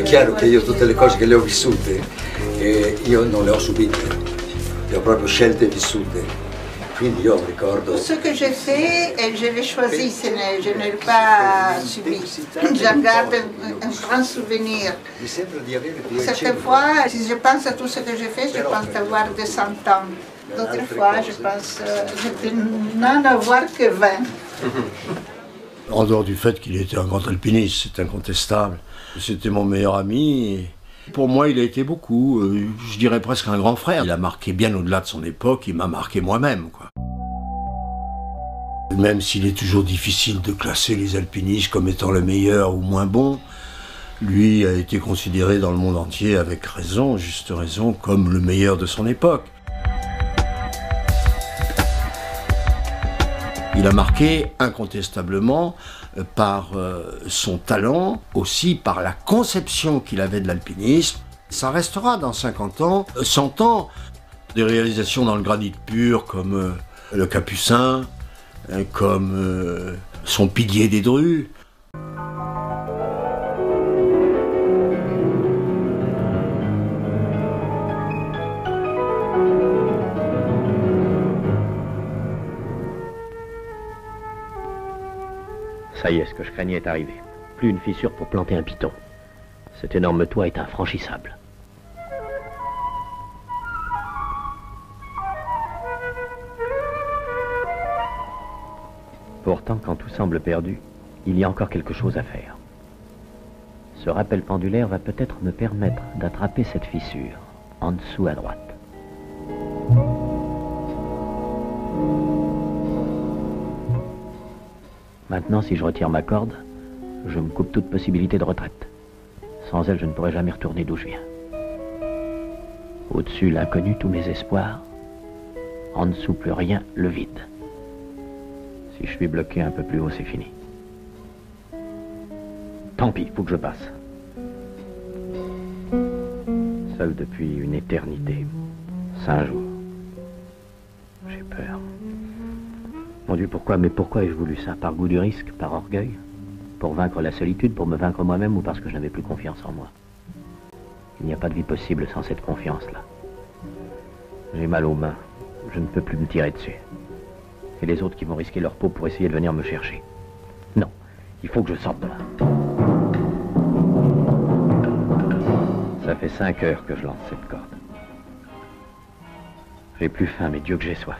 chiaro che io tutte le cose che le ho vissute, io non le ho subite, le ho proprio scelte e vissute. Quindi io ricordo... Ce que j'ai fait, je l'ai choisi, je ne l'ai pas subi. J'en garde un grand souvenir. Certaines fois, si je pense à tout ce que j'ai fait, je pense avoir 200 ans. D'autres fois, je pense je peux n'en avoir que 20. En dehors du fait qu'il était un grand alpiniste, c'est incontestable. C'était mon meilleur ami. Et pour moi, il a été beaucoup, je dirais presque un grand frère. Il a marqué bien au-delà de son époque, il m'a marqué moi-même, quoi. Même s'il est toujours difficile de classer les alpinistes comme étant le meilleur ou moins bon, lui a été considéré dans le monde entier, avec raison, juste raison, comme le meilleur de son époque. Il a marqué incontestablement par son talent, aussi par la conception qu'il avait de l'alpinisme. Ça restera dans 50 ans, 100 ans, des réalisations dans le granit pur comme le Capucin, comme son pilier des Drues. Ça y est, ce que je craignais est arrivé. Plus une fissure pour planter un piton. Cet énorme toit est infranchissable. Pourtant, quand tout semble perdu, il y a encore quelque chose à faire. Ce rappel pendulaire va peut-être me permettre d'attraper cette fissure, en dessous à droite. Maintenant, si je retire ma corde, je me coupe toute possibilité de retraite. Sans elle, je ne pourrai jamais retourner d'où je viens. Au-dessus, l'inconnu, tous mes espoirs. En dessous, plus rien, le vide. Si je suis bloqué un peu plus haut, c'est fini. Tant pis, faut que je passe. Seul depuis une éternité. 5 jours. J'ai peur. Mon Dieu, pourquoi, mais pourquoi ai-je voulu ça? Par goût du risque, par orgueil? Pour vaincre la solitude, pour me vaincre moi-même ou parce que je n'avais plus confiance en moi? Il n'y a pas de vie possible sans cette confiance-là. J'ai mal aux mains, je ne peux plus me tirer dessus. Et les autres qui vont risquer leur peau pour essayer de venir me chercher. Non, il faut que je sorte de là. Ça fait 5 heures que je lance cette corde. J'ai plus faim, mais Dieu que j'ai soif.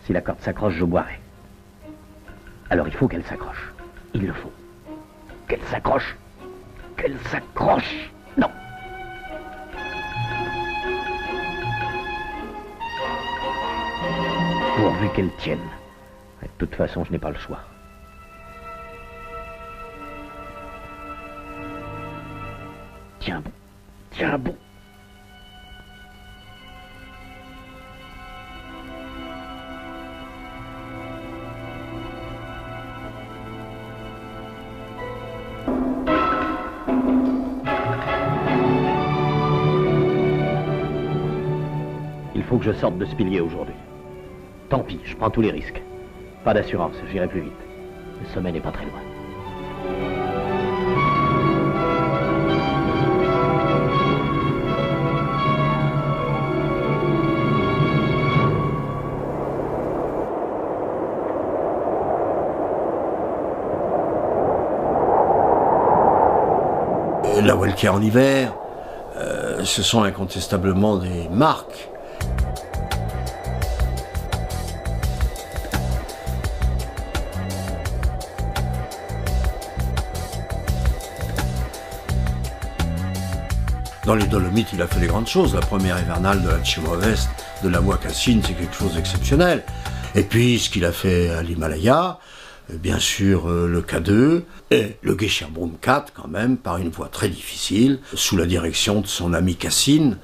Si la corde s'accroche, je boirai. Alors il faut qu'elle s'accroche. Il le faut. Qu'elle s'accroche. Qu'elle s'accroche. Non. Pourvu qu'elle tienne. Et de toute façon, je n'ai pas le choix. Tiens bon. Tiens bon. Il faut que je sorte de ce pilier aujourd'hui. Tant pis, je prends tous les risques. Pas d'assurance, j'irai plus vite. Le sommet n'est pas très loin. La Walker en hiver, ce sont incontestablement des marques. Dans les Dolomites, il a fait les grandes choses. La première hivernale de la Chimo-Vest, de la Moikassine, c'est quelque chose d'exceptionnel. Et puis, ce qu'il a fait à l'Himalaya, bien sûr le K2, et le Gesherbrum 4 quand même, par une voie très difficile, sous la direction de son ami Cassine.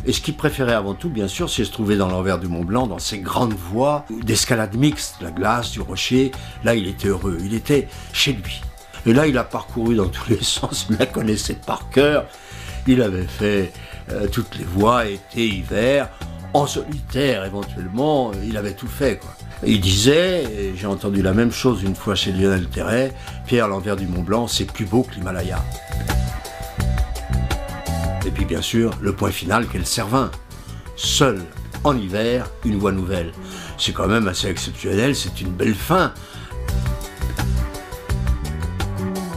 Et ce qu'il préférait avant tout, bien sûr, c'est se trouver dans l'envers du Mont Blanc, dans ces grandes voies d'escalade mixte, la glace, du rocher. Là, il était heureux, il était chez lui. Et là, il a parcouru dans tous les sens, il la connaissait par cœur. Il avait fait toutes les voies, été, hiver. En solitaire, éventuellement, il avait tout fait, quoi. Il disait, et j'ai entendu la même chose une fois chez Lionel Terray, Pierre, l'envers du Mont Blanc, c'est plus beau que l'Himalaya. Et puis bien sûr, le point final qu'est le Cervin. Seul, en hiver, une voie nouvelle. C'est quand même assez exceptionnel, c'est une belle fin.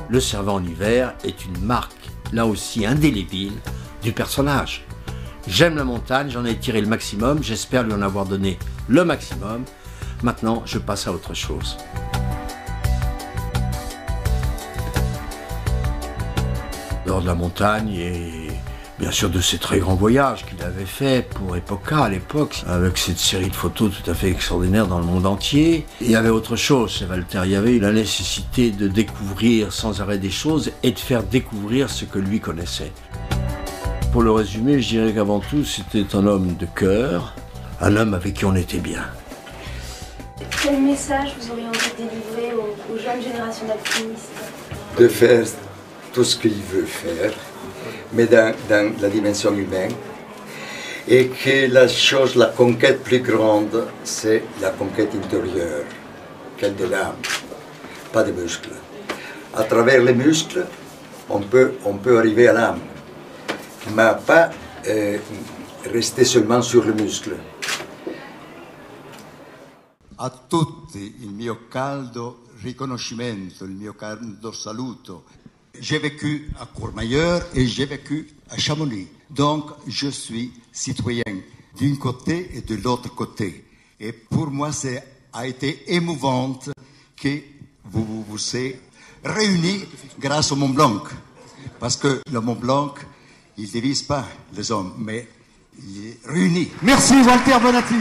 Le Cervin en hiver est une marque, là aussi indélébile, du personnage. J'aime la montagne, j'en ai tiré le maximum, j'espère lui en avoir donné le maximum. Maintenant, je passe à autre chose. Dehors de la montagne et bien sûr de ces très grands voyages qu'il avait fait pour Epoca à l'époque, avec cette série de photos tout à fait extraordinaires dans le monde entier. Il y avait autre chose chez Walter, il y avait la nécessité de découvrir sans arrêt des choses et de faire découvrir ce que lui connaissait. Pour le résumer, je dirais qu'avant tout, c'était un homme de cœur, un homme avec qui on était bien. Quel message vous auriez envie de délivrer aux jeunes générations d'alpinistes? De faire tout ce qu'il veut faire, mais dans la dimension humaine. Et que la conquête plus grande, c'est la conquête intérieure, celle de l'âme, pas des muscles. À travers les muscles, on peut arriver à l'âme, mais pas rester seulement sur le muscle. A tutti il mio caldo riconoscimento, il mio caldo saluto. J'ai vécu à Courmayeur et j'ai vécu à Chamonix. Donc je suis citoyen d'un côté et de l'autre côté. Et pour moi, ça a été émouvant que vous vous êtes réunis grâce au Mont Blanc. Parce que le Mont Blanc, il ne divise pas les hommes, mais il est réuni. Merci Walter Bonatti.